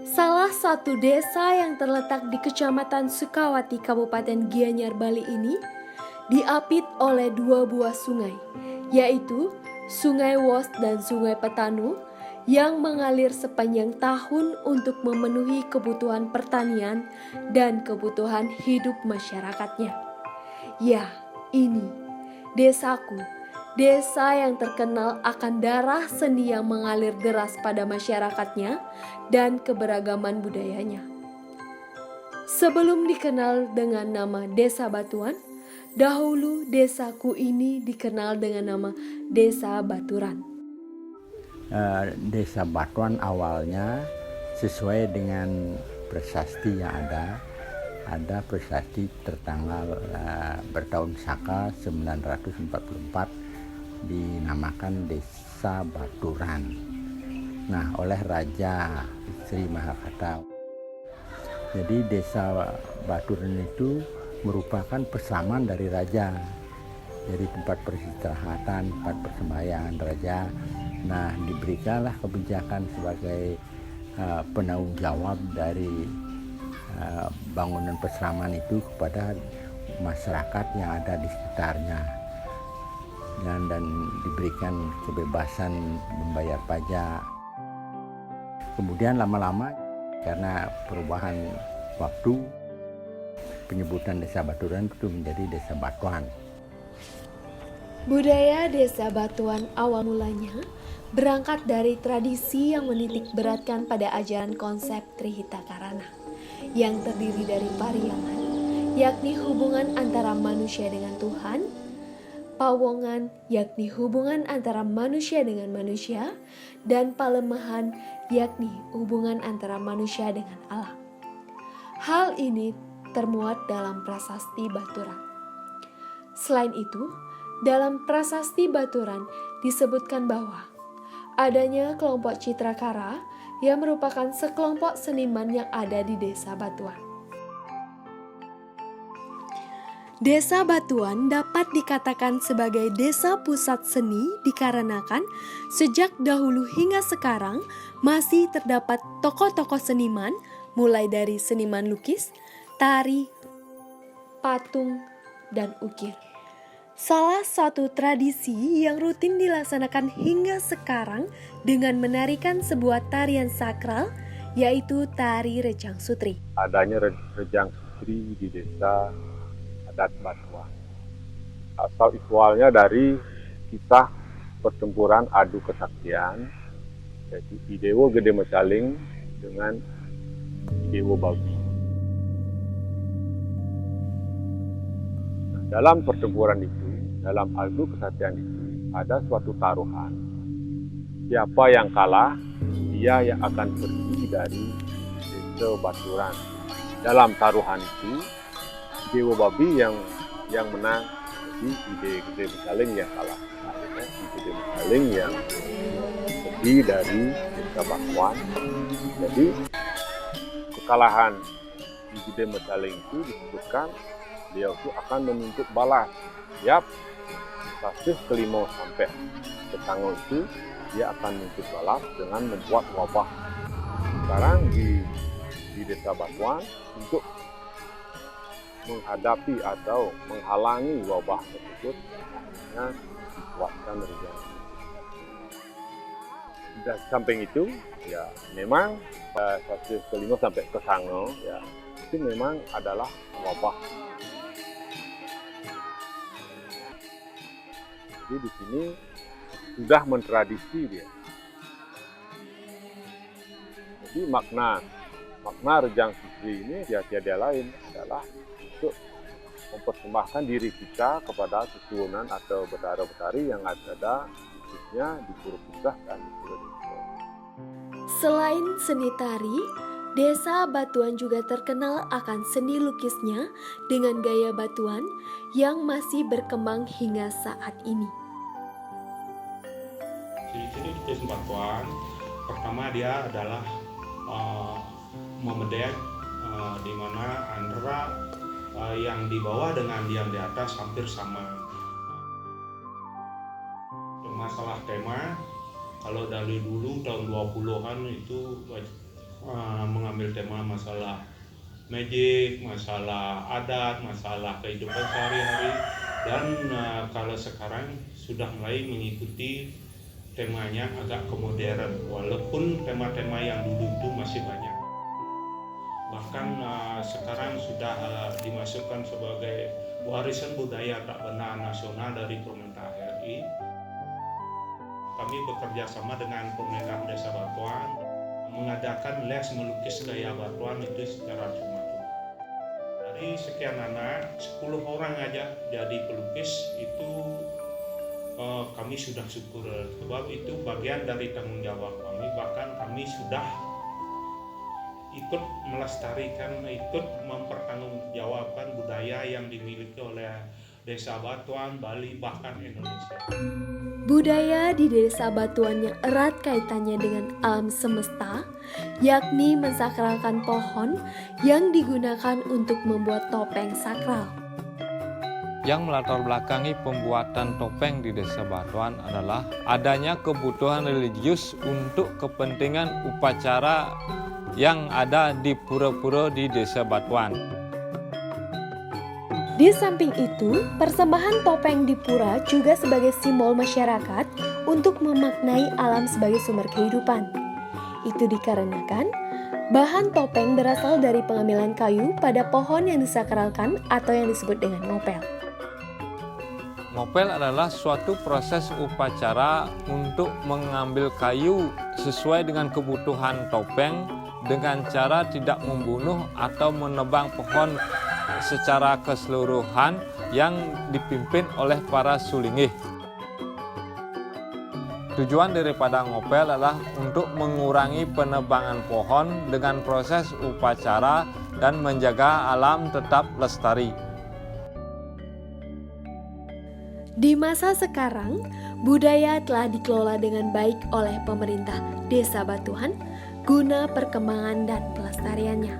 Salah satu desa yang terletak di Kecamatan Sukawati, Kabupaten Gianyar, Bali ini diapit oleh dua buah sungai, yaitu Sungai Wos dan Sungai Petanu yang mengalir sepanjang tahun untuk memenuhi kebutuhan pertanian dan kebutuhan hidup masyarakatnya. Ya, ini desaku, desa yang terkenal akan darah seni yang mengalir deras pada masyarakatnya dan keberagaman budayanya. Sebelum dikenal dengan nama Desa Batuan, dahulu desaku ini dikenal dengan nama Desa Baturan. Desa Batuan awalnya sesuai dengan prasasti yang ada prasasti tertanggal bertahun Saka 944 dinamakan Desa Baturan. Nah, oleh Raja Sri Mahakata. Jadi Desa Baturan itu merupakan pesaman dari raja. Jadi tempat peristirahatan, tempat persembahyaan raja. Nah, diberikanlah kebijakan sebagai penanggung jawab dari bangunan pesaman itu kepada masyarakat yang ada di sekitarnya. Dan diberikan kebebasan membayar pajak. Kemudian lama-lama karena perubahan waktu, penyebutan Desa Baturan itu menjadi Desa Batuan. Budaya Desa Batuan awal mulanya berangkat dari tradisi yang menitik beratkan pada ajaran konsep Trihita Karana yang terdiri dari pariangan, yakni hubungan antara manusia dengan Tuhan, pawongan, yakni hubungan antara manusia dengan manusia, dan palemahan, yakni hubungan antara manusia dengan alam. Hal ini termuat dalam prasasti Baturan. Selain itu, dalam prasasti Baturan disebutkan bahwa adanya kelompok Citrakara yang merupakan sekelompok seniman yang ada di Desa Batuan. Desa Batuan dapat dikatakan sebagai desa pusat seni dikarenakan sejak dahulu hingga sekarang masih terdapat tokoh-tokoh seniman mulai dari seniman lukis, tari, patung, dan ukir. Salah satu tradisi yang rutin dilaksanakan hingga sekarang dengan menarikan sebuah tarian sakral yaitu tari Rejang Sutri. Adanya Rejang Sutri di desa adat Batuan. Asal usulnya dari kisah pertempuran adu kesaktian yaitu Idewo Gede Mecaling dengan Idewo Babi. Nah, dalam pertempuran itu, dalam adu kesaktian itu ada suatu taruhan. Siapa yang kalah, dia yang akan pergi dari Desa Baturan. Dalam taruhan itu, Dewa Babi yang menang, jadi Ide Gede Mecaling yang kalah. Akhirnya Ide Gede Mecaling yang pergi dari Desa Batuan. Jadi kekalahan Ide Gede Mecaling itu disebutkan dia itu akan menuntut balas. Siap, kasus kelima sampai ke tanggal itu dia akan menuntut balas dengan membuat wabah. Sekarang di Desa Batuan untuk menghadapi atau menghalangi wabah tersebut akhirnya dibuatkan Rejang. Dan samping itu ya memang kasus kelima sampai ke tanggal ya itu memang adalah wabah. Jadi di sini sudah mentradisi dia. Jadi makna Rejang Sutri ini tiada lain adalah untuk mempersembahkan diri kita kepada keturunan atau berdarah-bertari yang ada khususnya di Pura Pusat dan di Pura Desa. Selain seni tari, Desa Batuan juga terkenal akan seni lukisnya dengan gaya Batuan yang masih berkembang hingga saat ini. Di sini di Desa Batuan, pertama dia adalah memedek di mana antara yang di bawah dengan yang di atas hampir sama. Masalah tema, kalau dari dulu tahun 20-an itu mengambil tema masalah magic, masalah adat, masalah kehidupan sehari-hari, dan kalau sekarang sudah mulai mengikuti temanya agak ke modern, walaupun tema-tema yang dulu itu masih banyak. Bahkan sekarang sudah dimasukkan sebagai warisan budaya tak benda nasional dari pemerintah RI. Kami bekerja sama dengan pemerintah Desa Batuan mengadakan les melukis gaya Batuan itu secara cuma-cuma. Dari sekian anak, 10 orang aja jadi pelukis itu kami sudah syukur, sebab itu bagian dari tanggung jawab kami. Bahkan kami sudah ikut melestarikan, ikut mempertanggungjawabkan budaya yang dimiliki oleh Desa Batuan, Bali, bahkan Indonesia. Budaya di Desa Batuan yang erat kaitannya dengan alam semesta, yakni mensakralkan pohon yang digunakan untuk membuat topeng sakral. Yang melatar belakangi pembuatan topeng di Desa Batuan adalah adanya kebutuhan religius untuk kepentingan upacara yang ada di pura-pura di Desa Batuan. Di samping itu, persembahan topeng di pura juga sebagai simbol masyarakat untuk memaknai alam sebagai sumber kehidupan. Itu dikarenakan bahan topeng berasal dari pengambilan kayu pada pohon yang disakralkan atau yang disebut dengan ngopel. Ngopel adalah suatu proses upacara untuk mengambil kayu sesuai dengan kebutuhan topeng dengan cara tidak membunuh atau menebang pohon secara keseluruhan yang dipimpin oleh para sulingih. Tujuan daripada ngopel adalah untuk mengurangi penebangan pohon dengan proses upacara dan menjaga alam tetap lestari. Di masa sekarang, budaya telah dikelola dengan baik oleh pemerintah Desa Batuan guna perkembangan dan pelestariannya.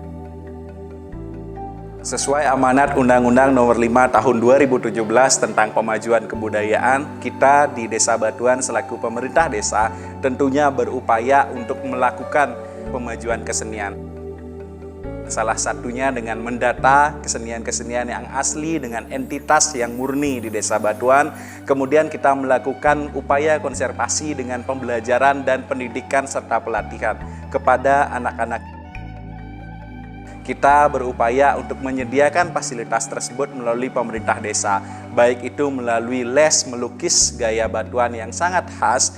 Sesuai amanat Undang-Undang Nomor 5 Tahun 2017 tentang pemajuan kebudayaan, kita di Desa Batuan selaku pemerintah desa tentunya berupaya untuk melakukan pemajuan kesenian. Salah satunya dengan mendata kesenian-kesenian yang asli dengan entitas yang murni di Desa Batuan. Kemudian kita melakukan upaya konservasi dengan pembelajaran dan pendidikan serta pelatihan kepada anak-anak. Kita berupaya untuk menyediakan fasilitas tersebut melalui pemerintah desa, baik itu melalui les melukis gaya Batuan yang sangat khas,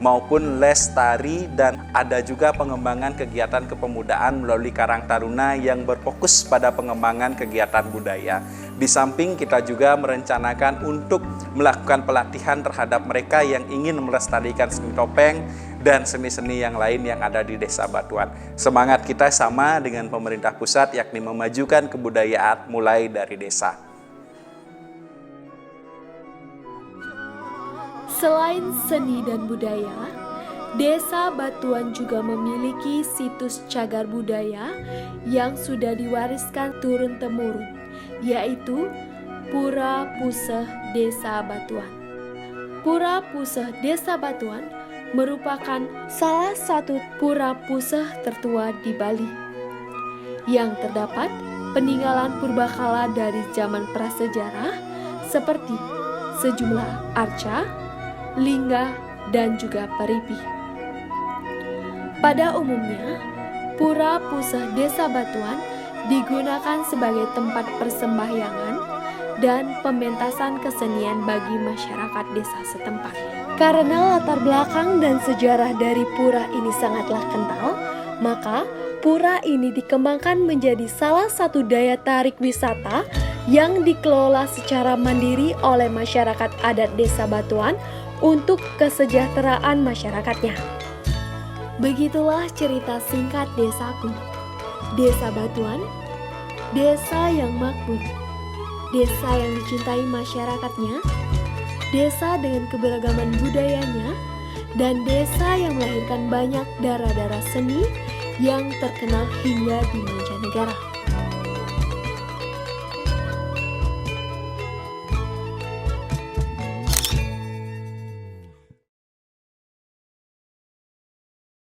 maupun les tari, dan ada juga pengembangan kegiatan kepemudaan melalui Karang Taruna yang berfokus pada pengembangan kegiatan budaya. Di samping kita juga merencanakan untuk melakukan pelatihan terhadap mereka yang ingin melestarikan seni topeng dan seni-seni yang lain yang ada di Desa Batuan. Semangat kita sama dengan pemerintah pusat, yakni memajukan kebudayaan mulai dari desa. Selain seni dan budaya, Desa Batuan juga memiliki situs cagar budaya yang sudah diwariskan turun-temurun, yaitu Pura Puseh Desa Batuan. Pura Puseh Desa Batuan merupakan salah satu pura puseh tertua di Bali yang terdapat peninggalan purbakala dari zaman prasejarah seperti sejumlah arca, lingga, dan juga peripi. Pada umumnya, Pura Puseh Desa Batuan digunakan sebagai tempat persembahyangan dan pementasan kesenian bagi masyarakat desa setempat. Karena latar belakang dan sejarah dari pura ini sangatlah kental, maka pura ini dikembangkan menjadi salah satu daya tarik wisata yang dikelola secara mandiri oleh masyarakat adat Desa Batuan untuk kesejahteraan masyarakatnya. Begitulah cerita singkat desaku. Desa Batuan, desa yang makmur, desa yang dicintai masyarakatnya, desa dengan keberagaman budayanya, dan desa yang melahirkan banyak darah-darah seni yang terkenal hingga di mancanegara.